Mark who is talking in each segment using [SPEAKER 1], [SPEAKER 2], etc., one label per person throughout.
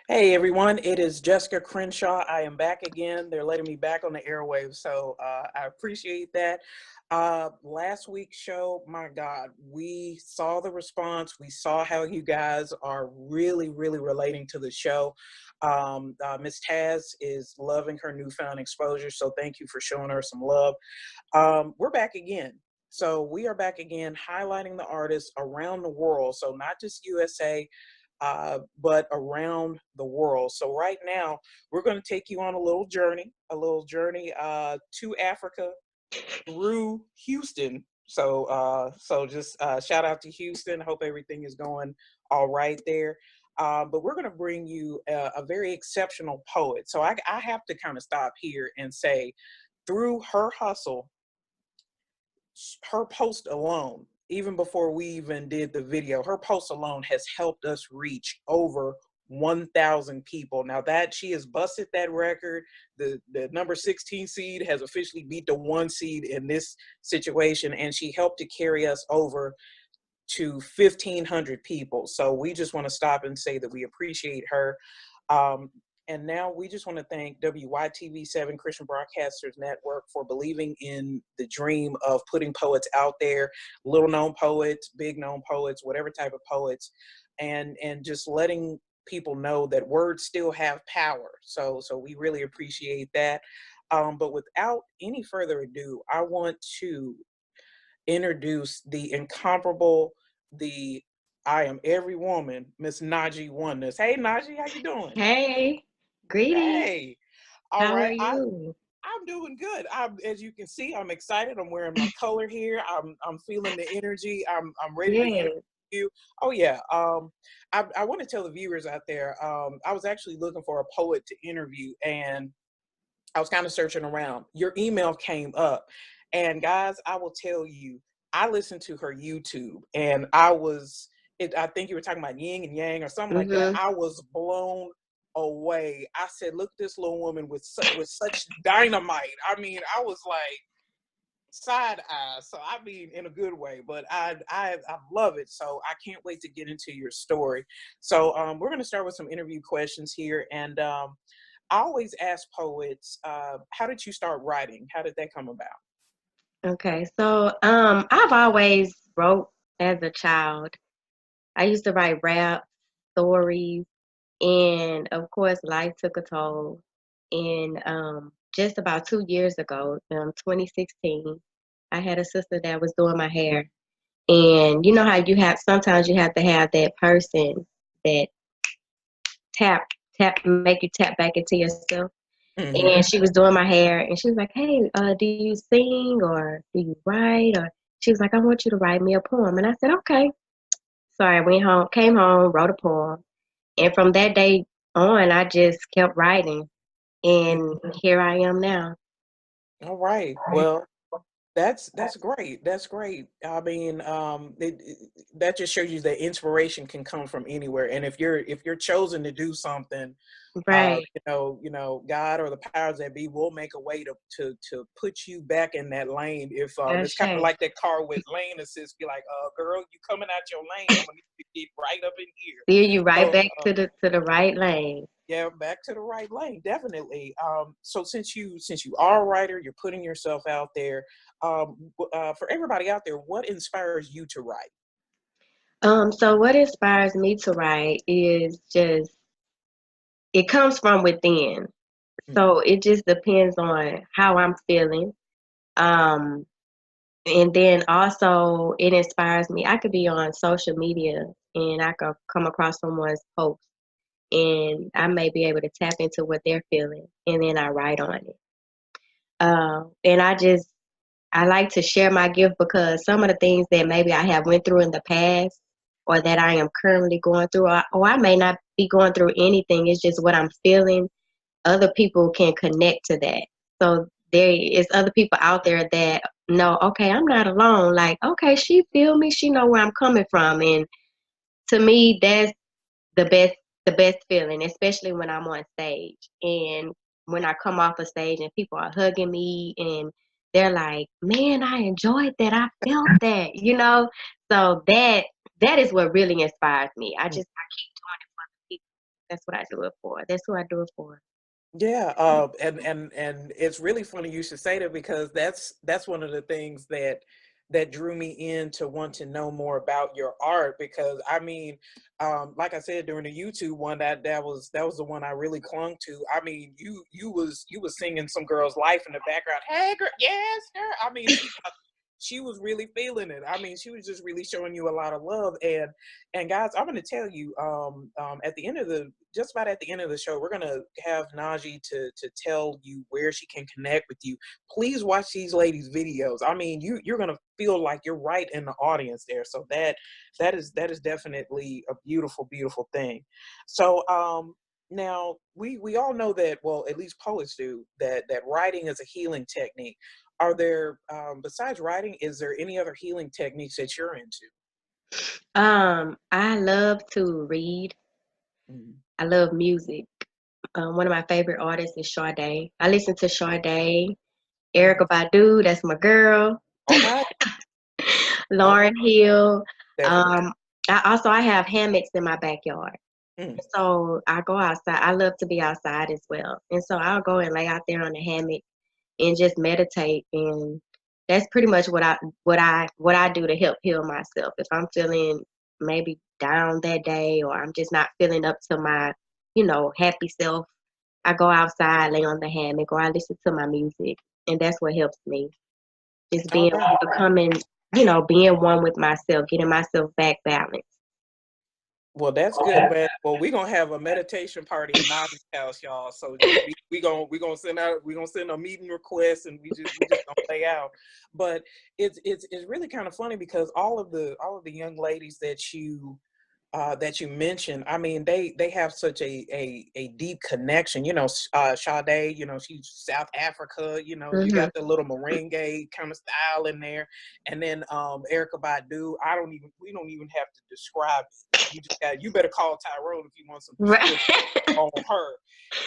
[SPEAKER 1] Hey everyone, it is Jessica Crenshaw. I am back again. They're letting me back on the airwaves, so I appreciate that. Last week's show, my God, we saw the response. We saw how you guys are really, really relating to the show. Miss Taz is loving her newfound exposure, so thank you for showing her some love. We're back again. So we are back again, highlighting the artists around the world. So not just USA, but around the world. So right now, we're going to take you on a little journey to Africa through Houston. So just shout out to Houston. Hope everything is going all right there. But we're going to bring you a very exceptional poet. So I have to kind of stop here and say, through her hustle, her post alone, even before we even did the video, her post alone has helped us reach over 1,000 people. Now that she has busted that record, the number 16 seed has officially beat the 1 seed in this situation, and she helped to carry us over to 1,500 people. So we just want to stop and say that we appreciate her. Um, and now we just want to thank WYTV7 Christian Broadcasters Network for believing in the dream of putting poets out there, little known poets, big known poets, whatever type of poets, and just letting people know that words still have power. So we really appreciate that. But without any further ado, I want to introduce the incomparable, the I am every woman, Miss Nagi Oneness. Hey Nagi, how you doing?
[SPEAKER 2] Hey, greetings.
[SPEAKER 1] Hey, all
[SPEAKER 2] How are
[SPEAKER 1] right.
[SPEAKER 2] you?
[SPEAKER 1] I'm doing good. As you can see, I'm excited. I'm wearing my color here. I'm feeling the energy. I'm ready to interview
[SPEAKER 2] Yes.
[SPEAKER 1] you. Oh yeah. I want to tell the viewers out there. I was actually looking for a poet to interview, and I was kind of searching around. Your email came up, and guys, I will tell you, I listened to her YouTube, and I think you were talking about yin and yang or something like that.
[SPEAKER 2] Mm-hmm.
[SPEAKER 1] I was blown away. I said, "Look, this little woman with such dynamite." I mean, I was like side eye. So I mean, in a good way, but I love it. So I can't wait to get into your story. So we're gonna start with some interview questions here, and I always ask poets, how did you start writing? How did that come about?
[SPEAKER 2] Okay. I've always wrote as a child. I used to write rap stories, and of course, life took a toll. And just about 2 years ago, 2016, I had a sister that was doing my hair, and you know how sometimes you have to have that person that tap make you tap back into yourself.
[SPEAKER 1] Mm-hmm.
[SPEAKER 2] And she was doing my hair, and she was like, "Hey, do you sing or do you write?" Or she was like, "I want you to write me a poem." And I said, "Okay." So I went home, came home, wrote a poem, and from that day on, I just kept writing, and here I am now.
[SPEAKER 1] All right. Well, that's great. That's great. I mean, that just shows you that inspiration can come from anywhere. And if you're chosen to do something,
[SPEAKER 2] Right.
[SPEAKER 1] God or the powers that be will make a way to put you back in that lane. If it's kind of
[SPEAKER 2] Ashay.
[SPEAKER 1] like that car with lane assist, be like, girl, you coming out your lane? I'm gonna need you to get right up in here.
[SPEAKER 2] Steer you right
[SPEAKER 1] So
[SPEAKER 2] back to the right lane.
[SPEAKER 1] yeah, back to the right lane, definitely. So since you are a writer, you're putting yourself out there. For everybody out there, what inspires you to write?
[SPEAKER 2] So what inspires me to write is just it comes from within.
[SPEAKER 1] Mm.
[SPEAKER 2] So it just depends on how I'm feeling. Um, and then also it inspires me. I could be on social media and I could come across someone's post and I may be able to tap into what they're feeling and then I write on it. And I like to share my gift because some of the things that maybe I have went through in the past or that I am currently going through, or I may not be going through anything. It's just what I'm feeling. Other people can connect to that. So there is other people out there that know, okay, I'm not alone. Like, okay, she feel me. She know where I'm coming from. And to me, that's the best, the best feeling, especially when I'm on stage and when I come off a stage and people are hugging me and they're like, man, I enjoyed that. I felt that. So that is what really inspires me. I keep doing it for the people. That's what I do it for. That's who I do it for.
[SPEAKER 1] Yeah, and it's really funny you should say that, because that's one of the things that drew me in to want to know more about your art. Because I mean, like I said during the YouTube one, that was the one I really clung to. I mean, you was singing some girl's life in the background. Hey, girl, yes, girl. I mean, she was really feeling it. I mean, she was just really showing you a lot of love. And guys, I'm going to tell you, at the end of the just about at the end of the show, we're going to have Nagi to tell you where she can connect with you. Please watch these ladies' videos. I mean, you're going to feel like you're right in the audience there. So that is definitely a beautiful, beautiful thing. So now we all know that, well, at least poets do, that writing is a healing technique. Are there, besides writing, is there any other healing techniques that you're into?
[SPEAKER 2] I love to read.
[SPEAKER 1] Mhm.
[SPEAKER 2] I love music. One of my favorite artists is Sade. I listen to Sade,
[SPEAKER 1] Mhm.
[SPEAKER 2] Erica Badu, that's my girl.
[SPEAKER 1] Okay. All right.
[SPEAKER 2] Lauren Hill.
[SPEAKER 1] Definitely.
[SPEAKER 2] Um, I have hammocks in my backyard.
[SPEAKER 1] Mm.
[SPEAKER 2] So I go outside. I love to be outside as well. And so I'll go and lay out there on the hammock and just meditate. And that's pretty much what I do to help heal myself. If I'm feeling maybe down that day, or I'm just not feeling up to my, happy self, I go outside, lay on the hammock, or I listen to my music. And that's what helps me. Just
[SPEAKER 1] All
[SPEAKER 2] being
[SPEAKER 1] right.
[SPEAKER 2] becoming, being one with myself, getting myself back balanced.
[SPEAKER 1] Well, that's good, man. Well, we're gonna have a meditation party at Nagi's house, y'all. So we gonna send a meeting request, and we just gonna lay out. But it's really kind of funny, because all of the young ladies that you mentioned, I mean, they have such a deep connection. Sade, she's South Africa. You
[SPEAKER 2] Hmm.
[SPEAKER 1] got the little merengue kind of style in there, and then Erica Badu. We don't even have to describe it. You better call Tyrone if you want some
[SPEAKER 2] Right.
[SPEAKER 1] description on her.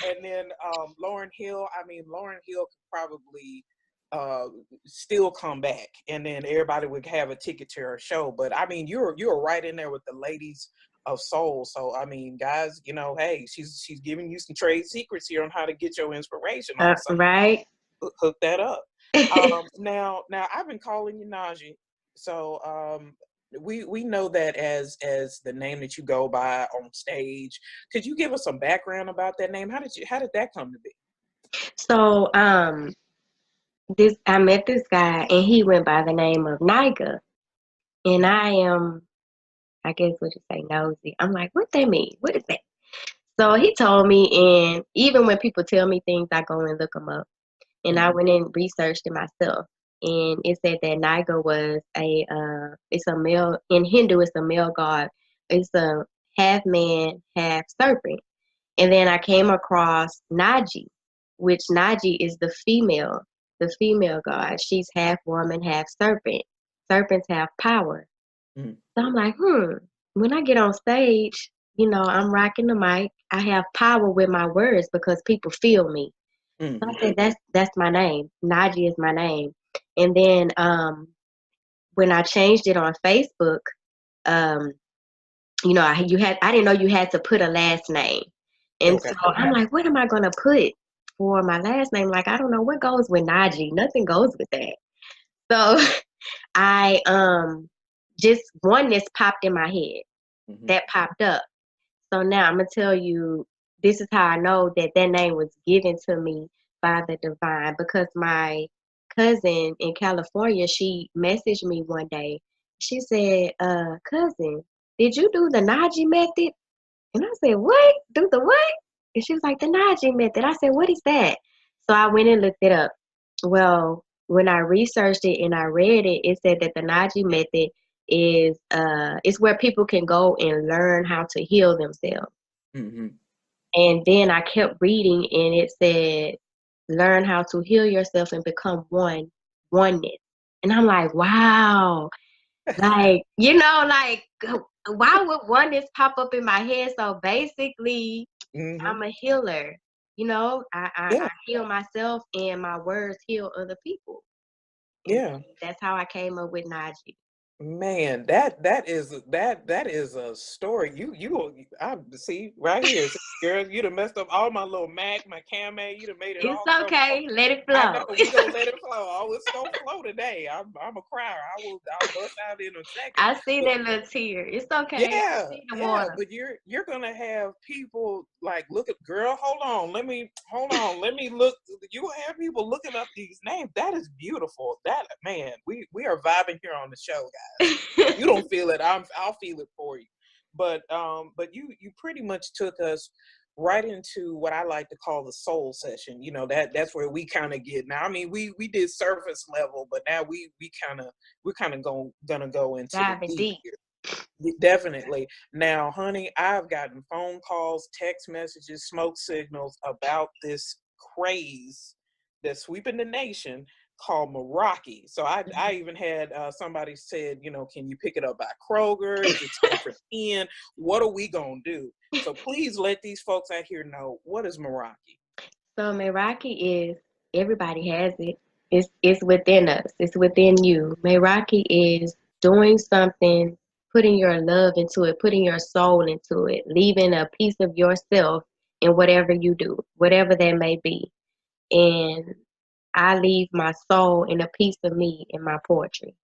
[SPEAKER 1] And then Lauren Hill. I mean, Lauren Hill could probably uh still come back, and then everybody would have a ticket to her show. But I mean, you're right in there with the ladies of soul. So I mean, guys, hey, she's giving you some trade secrets here on how to get your inspiration on. So
[SPEAKER 2] Right.
[SPEAKER 1] hook that up. Now I've been calling you Nagi. So we know that as the name that you go by on stage. Could you give us some background about that name? How did that come to be?
[SPEAKER 2] So, this I met this guy and he went by the name of Niga. And
[SPEAKER 1] Mm.
[SPEAKER 2] I am, I guess what you say, nosy. I'm like, what that mean? What is that? So he told me, and even when people tell me things, I go and look them up. And I
[SPEAKER 1] Mhm.
[SPEAKER 2] went and researched it myself. And it said that Niga was it's a male, in Hindu, it's a male god. It's a half man, half serpent. And then I came across Nagi, which Nagi is the female god. She's half woman, half serpent. Serpents have power.
[SPEAKER 1] Mhm.
[SPEAKER 2] So I'm like, when I get on stage, I'm rocking the mic. I have power with my words because people feel me. So I
[SPEAKER 1] Mhm.
[SPEAKER 2] said, that's my name. Nagi is my name. And then when I changed it on Facebook, um, I didn't know you had to put a last name. And
[SPEAKER 1] Okay.
[SPEAKER 2] so I'm like, what am I gonna put for my last name? Like, I don't know what goes with Naji. Nothing goes with that. So I just oneness popped in my head.
[SPEAKER 1] Mhm.
[SPEAKER 2] That popped up. So now I'm gonna tell you, this is how I know that that name was given to me by the divine, because my cousin in California, she messaged me one day. She said, cousin, did you do the Naji method? And I said, what? Do the what? And she was like, the Naji method. I said, what is that? So I went and looked it up. Well, when I researched it and I read it, it said that the Naji method is where people can go and learn how to heal themselves.
[SPEAKER 1] Mhm.
[SPEAKER 2] And then I kept reading and it said, learn how to heal yourself and become oneness. And I'm like, wow. Like, why would oneness pop up in my head? So basically,
[SPEAKER 1] Mhm.
[SPEAKER 2] I'm a healer. I
[SPEAKER 1] Yeah.
[SPEAKER 2] heal myself and my words heal other people. And
[SPEAKER 1] Yeah.
[SPEAKER 2] that's how I came up with Naji.
[SPEAKER 1] Man, that is a story. I see right here. See, girl, you done messed up all my little my cam, you done made it
[SPEAKER 2] It's
[SPEAKER 1] all colorful.
[SPEAKER 2] okay. Let it
[SPEAKER 1] I know
[SPEAKER 2] flow.
[SPEAKER 1] we gonna let it flow. Oh, it's gonna flow today. I'm a crier. I'll bust out in a second.
[SPEAKER 2] I see
[SPEAKER 1] But
[SPEAKER 2] that little tear. It's okay. I
[SPEAKER 1] yeah,
[SPEAKER 2] see the
[SPEAKER 1] yeah.
[SPEAKER 2] water.
[SPEAKER 1] But you're gonna have people like look at girl. Hold on. Let me look. You gonna have people looking up these names. That is beautiful. That man, we are vibing here on the show, guys. If you don't feel it, I'll feel it for you. But you pretty much took us right into what I like to call the soul session. You know, that's where we kind of get now. I mean, we did surface level, but now we're kind of gonna go into the
[SPEAKER 2] Diving
[SPEAKER 1] deep
[SPEAKER 2] deep.
[SPEAKER 1] here. Definitely. Now, honey, I've gotten phone calls, text messages, smoke signals about this craze that's sweeping the nation called Meraki. So I even had somebody said, you know, can you pick it up by Kroger? Is it time for 10? What are we going to do? So please let these folks out here know, what is Meraki?
[SPEAKER 2] So Meraki is, everybody has it. It's within us. It's within you. Meraki is doing something, putting your love into it, putting your soul into it, leaving a piece of yourself in whatever you do, whatever that may be. And I leave my soul and a piece of me in my poetry.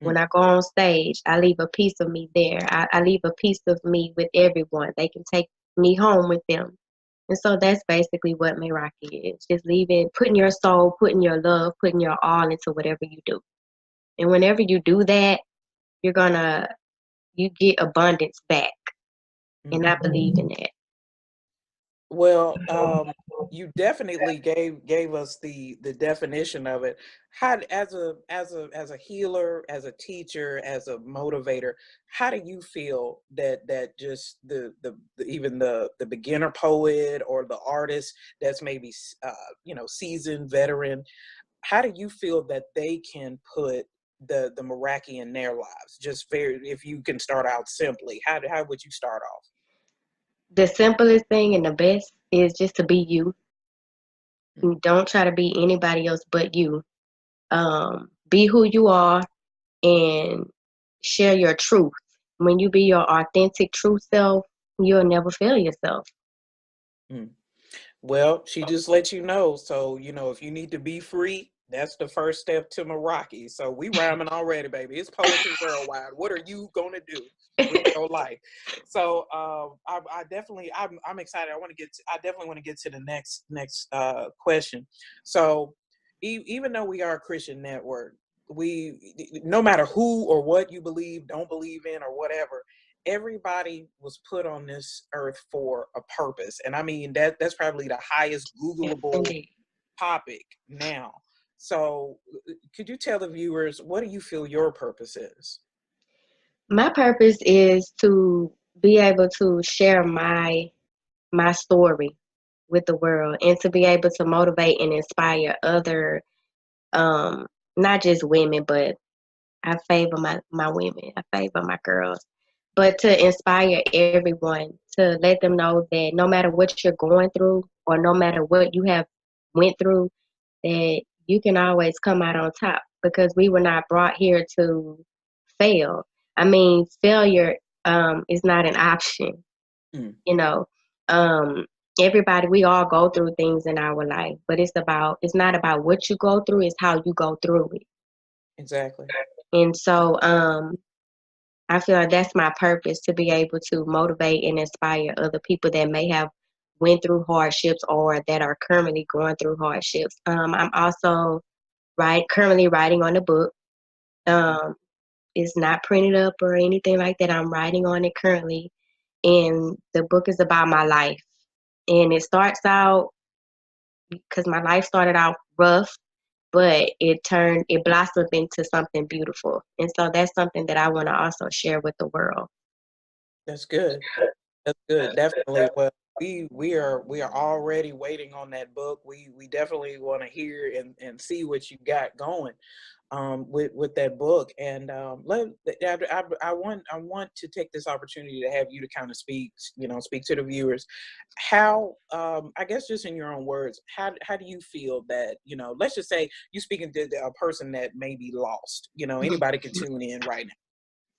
[SPEAKER 2] When
[SPEAKER 1] Mm.
[SPEAKER 2] I go on stage, I leave a piece of me there. I leave a piece of me with everyone. They can take me home with them. And so that's basically what Meraki is. Just leaving, putting your soul, putting your love, putting your all into whatever you do. And whenever you do that, you get abundance back. And I
[SPEAKER 1] Mhm.
[SPEAKER 2] believe in that.
[SPEAKER 1] Well, you definitely gave us the definition of it. How as a healer, as a teacher, as a motivator, how do you feel that just even the beginner poet or the artist that's maybe you know, seasoned veteran, how do you feel that they can put the Meraki in their lives? Just very, if you can start out simply, how would you start off?
[SPEAKER 2] The simplest thing and the best is just to be you.
[SPEAKER 1] Mm.
[SPEAKER 2] You don't try to be anybody else but you. Be who you are and share your truth. When you be your authentic, true self, you'll never fail yourself.
[SPEAKER 1] Mm. Well, she just let you know. So, you know, if you need to be free, that's the first step to Meraki. So we rhyming already, baby. It's poetry worldwide. What are you gonna do with your life? So I'm excited. I definitely want to get to the next question. So even though we are a Christian network, we no matter who or what you believe, don't believe in, or whatever, everybody was put on this earth for a purpose. And I mean that's probably the highest
[SPEAKER 2] Yes,
[SPEAKER 1] Googleable
[SPEAKER 2] indeed.
[SPEAKER 1] topic now. So could you tell the viewers, what do you feel your purpose is?
[SPEAKER 2] My purpose is to be able to share my story with the world and to be able to motivate and inspire other um not just women, but I favor my women. I favor my girls. But to inspire everyone, to let them know that no matter what you're going through or no matter what you have went through, that you can always come out on top because we were not brought here to fail. I mean, failure is not an option,
[SPEAKER 1] Mm,
[SPEAKER 2] you know. Um, everybody, we all go through things in our life, but it's not about what you go through, it's how you go through it.
[SPEAKER 1] exactly.
[SPEAKER 2] And so I feel like that's my purpose, to be able to motivate and inspire other people that may have went through hardships or that are currently going through hardships. I'm also currently writing on a book. Um, it's not printed up or anything like that. I'm writing on it currently, and the book is about my life. And it starts out because my life started out rough, but it blossomed into something beautiful. And so that's something that I want to also share with the world.
[SPEAKER 1] That's good. That's good. Definitely. Well, we are already waiting on that book. We definitely want to hear and see what you got going with that book. And I want to take this opportunity to have you to kind of speak to the viewers. How I guess just in your own words, how do you feel that, you know, let's just say you speaking to a person that may be lost. You know, anybody could tune in right now.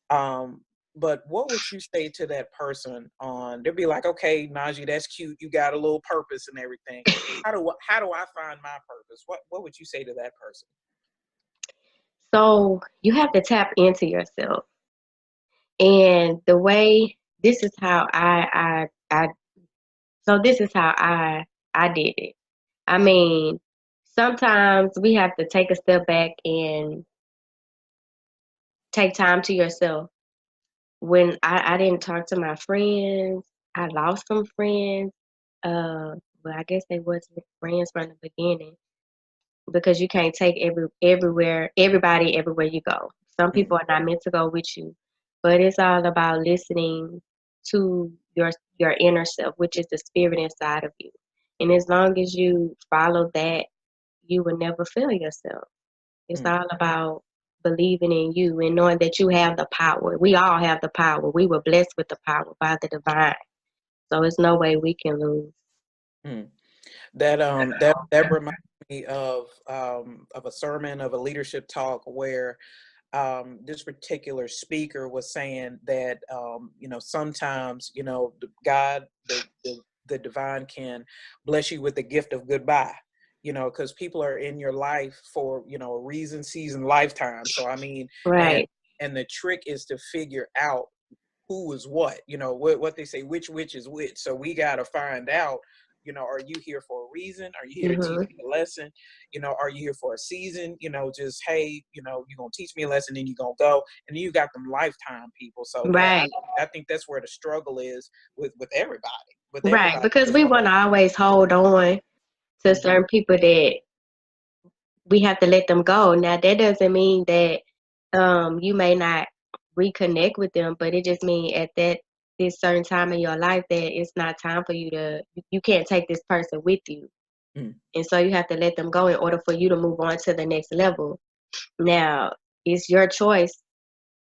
[SPEAKER 1] Um, but what would you say to that person on, they'll be like, okay, Nagi, that's cute. You got a little purpose and everything. How do I find my purpose? What would you say to that person?
[SPEAKER 2] So you have to tap into yourself. And the way, this is how so this is how I did it. I mean, sometimes we have to take a step back and take time to yourself. When I didn't talk to my friends, I lost some friends. But I guess they wasn't friends from the beginning, because you can't take everybody everywhere you go. Some
[SPEAKER 1] Mm,
[SPEAKER 2] people are not meant to go with you, but it's all about listening to your inner self, which is the spirit inside of you. And as long as you follow that, you will never fail yourself. It's
[SPEAKER 1] mm.
[SPEAKER 2] all about believing in you and knowing that you have the power. We all have the power. We were blessed with the power by the divine. So it's no way we can lose.
[SPEAKER 1] Mm. That reminds me of a sermon, of a leadership talk where this particular speaker was saying that sometimes God, the divine can bless you with the gift of goodbye. Because people are in your life for a reason, season, lifetime. So I mean, and
[SPEAKER 2] Right.
[SPEAKER 1] and the trick is to figure out who is what they say, which is which. So we got to find out, are you here for a reason? Are you here to teach
[SPEAKER 2] Hmm.
[SPEAKER 1] me a lesson? Are you here for a season? Just, hey, you're going to teach me a lesson, then you're going to go. And then you got them lifetime people. So
[SPEAKER 2] Right.
[SPEAKER 1] I think that's where the struggle is with everybody,
[SPEAKER 2] Right. Because
[SPEAKER 1] just
[SPEAKER 2] we
[SPEAKER 1] want
[SPEAKER 2] want to always hold on to
[SPEAKER 1] to.
[SPEAKER 2] certain people that we have to let them go. Now that doesn't mean that you may not reconnect with them, but it just means at this certain time in your life that it's not time for you can't take this person with you.
[SPEAKER 1] Mm,
[SPEAKER 2] And so you have to let them go in order for you to move on to the next level. Now, it's your choice.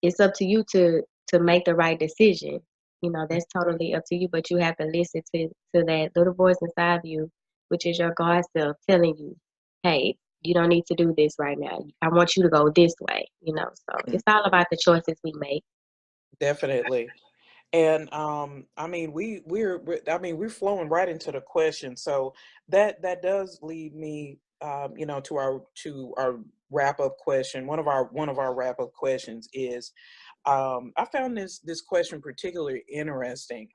[SPEAKER 2] It's up to you to make the right decision.
[SPEAKER 1] mm,
[SPEAKER 2] That's totally up to you, but you have to listen to that little voice inside of you, which is your God self telling you, hey, you don't need to do this right now. I want you to go this way. So
[SPEAKER 1] mm.
[SPEAKER 2] it's all about the choices we make.
[SPEAKER 1] Definitely. And I mean, I mean, we're flowing right into the question. So that does lead me, to our wrap up question. One of our wrap up questions is, I found this question particularly interesting.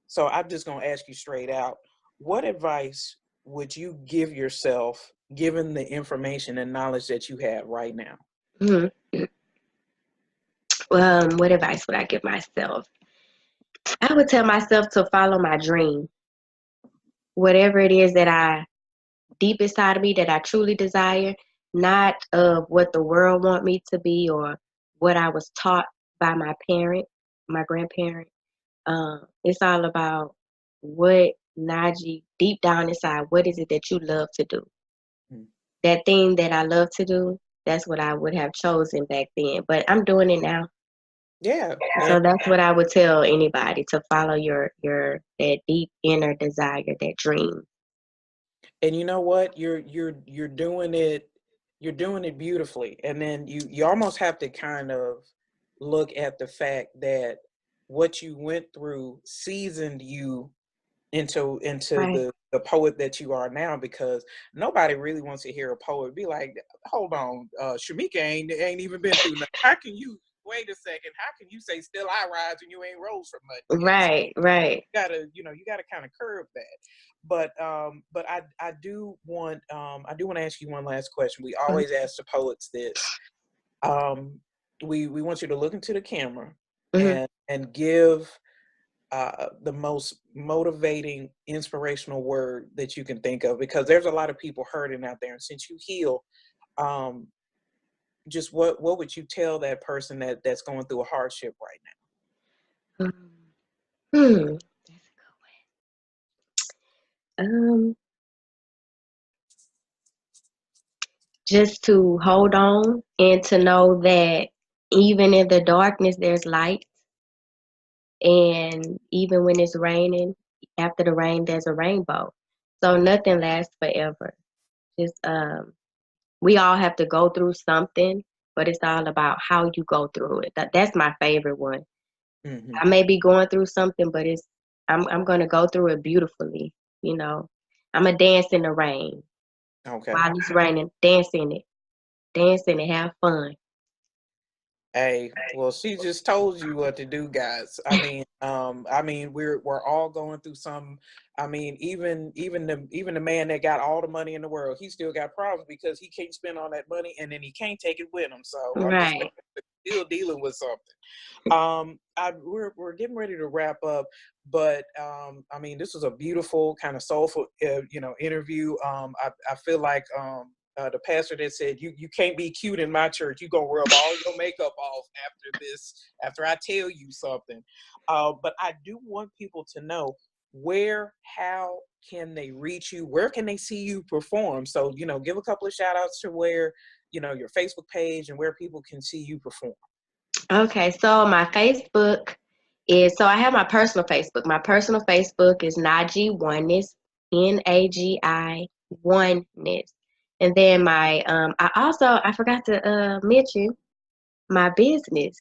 [SPEAKER 1] So I'm just gonna ask you straight out: what advice would you give yourself, given the information and knowledge that you have right now?
[SPEAKER 2] Hmm. What advice would I give myself? I would tell myself to follow my dream, whatever it is that I deep inside of me that I truly desire, not of what the world want me to be or what I was taught by my parent, my grandparent. It's all about what Naji deep down inside. What is it that you love to do?
[SPEAKER 1] Mm.
[SPEAKER 2] That thing that I love to do. That's what I would have chosen back then, but I'm doing it now.
[SPEAKER 1] Yeah.
[SPEAKER 2] So that's what I would tell anybody, to follow your that deep inner desire, that dream.
[SPEAKER 1] And you know what, you're doing it beautifully. And then you almost have to kind of look at the fact that what you went through seasoned you into
[SPEAKER 2] Right.
[SPEAKER 1] the poet that you are now, because nobody really wants to hear a poet be like, hold on, Shamika ain't even been through nothing. How can you, wait a second, how can you say still I rise and you ain't rose from nothing yet? So
[SPEAKER 2] Right, right.
[SPEAKER 1] you gotta kind of curb that. But I do want to ask you one last question. We
[SPEAKER 2] Mhm,
[SPEAKER 1] always ask the poets this. um we want you to look into the camera
[SPEAKER 2] mhm.
[SPEAKER 1] and give the most motivating, inspirational word that you can think of, because there's a lot of people hurting out there. And since you heal, um, just what would you tell that person that's going through a hardship right
[SPEAKER 2] Um, hmm. Um, just to hold on and to know that even in the darkness, there's light. And even when it's raining, after the rain, there's a rainbow. So nothing lasts forever. Just we all have to go through something, but it's all about how you go through it. That's my favorite one.
[SPEAKER 1] Mm-hmm.
[SPEAKER 2] I may be going through something, but I'm gonna go through it beautifully. You know, I'm a dance in the rain
[SPEAKER 1] Okay.
[SPEAKER 2] while it's raining. Dance in it, have fun.
[SPEAKER 1] Hey, well, she just told you what to do, guys. I mean, we're all going through some. I mean, even the man that got all the money in the world, he still got problems because he can't spend all that money, and then he can't take it with him. So I'm just
[SPEAKER 2] Right.
[SPEAKER 1] still dealing with something. We're getting ready to wrap up, but I mean, this was a beautiful kind of soulful, interview. I feel like the pastor that said you can't be cute in my church. You gonna rub all your makeup off after this, after I tell you something. But I do want people to know how can they reach you? Where can they see you perform? So, give a couple of shout outs to where, your Facebook page and where people can see you perform.
[SPEAKER 2] Okay, so my Facebook so I have my personal Facebook. My personal Facebook is Nagi Oneness, Nagi Oneness. And then I forgot to mention my business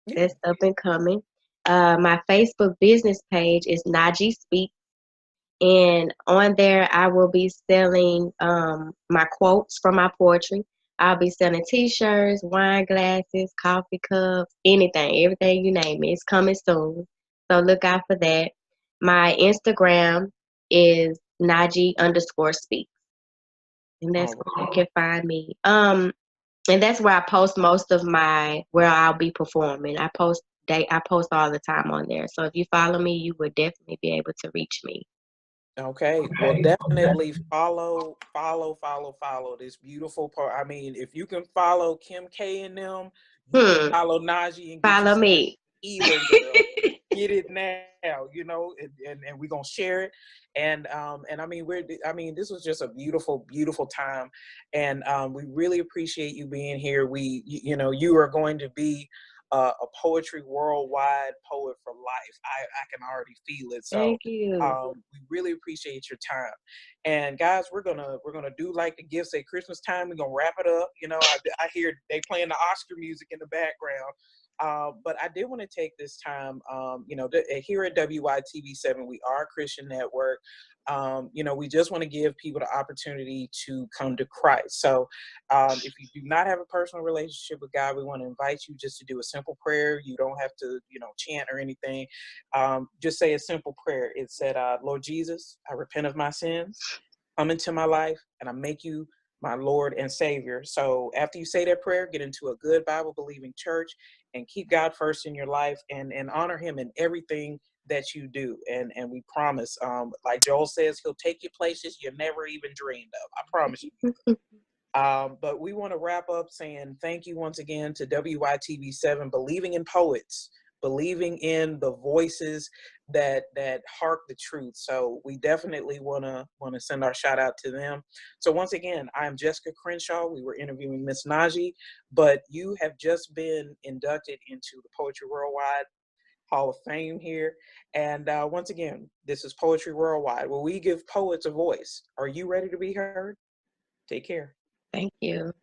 [SPEAKER 1] Yeah.
[SPEAKER 2] that's up and coming. My Facebook business page is Nagi Speaks. And on there, I will be selling my quotes from my poetry. I'll be selling T-shirts, wine glasses, coffee cups, anything, everything you name it. It's coming soon, so look out for that. My Instagram is Nagi_speaks, and that's
[SPEAKER 1] All right.
[SPEAKER 2] where you can find me. And that's where I post most of where I'll be performing. I post all the time on there. So if you follow me, you would definitely be able to reach me.
[SPEAKER 1] Okay. Well, definitely follow this beautiful part. I mean, if you can follow Kim K and them, you can
[SPEAKER 2] Hmm.
[SPEAKER 1] follow Najee and get you
[SPEAKER 2] Follow
[SPEAKER 1] some
[SPEAKER 2] me.
[SPEAKER 1] healing, girl. Get it now, and we're gonna share it. And I mean, this was just a beautiful, beautiful time, and we really appreciate you being here. You are going to be a poetry worldwide poet for life. I can already feel it. So
[SPEAKER 2] Thank you.
[SPEAKER 1] we really appreciate your time. And guys, we're gonna do like the gifts at Christmas time. We're gonna wrap it up. I hear they playing the Oscar music in the background. But I did want to take this time, here at WYTV7, we are a Christian network. We just want to give people the opportunity to come to Christ. So if you do not have a personal relationship with God, we want to invite you just to do a simple prayer. You don't have to, chant or anything. Just say a simple prayer. It said, Lord Jesus, I repent of my sins. Come into my life, and I make you my Lord and Savior. So after you say that prayer, get into a good Bible believing church and keep God first in your life, and honor him in everything that you do. And we promise, like Joel says, he'll take you places you never even dreamed of. I promise you. But we want to wrap up saying thank you once again to WYTV7, believing in poets, believing in the voices that hark the truth. So we definitely want to send our shout out to them. So once again, I am Jessica Crenshaw. We were interviewing Miss Nagi, but you have just been inducted into the Poetry Worldwide Hall of Fame here. And once again, this is Poetry Worldwide, where we give poets a voice. Are you ready to be heard? Take care.
[SPEAKER 2] Thank you.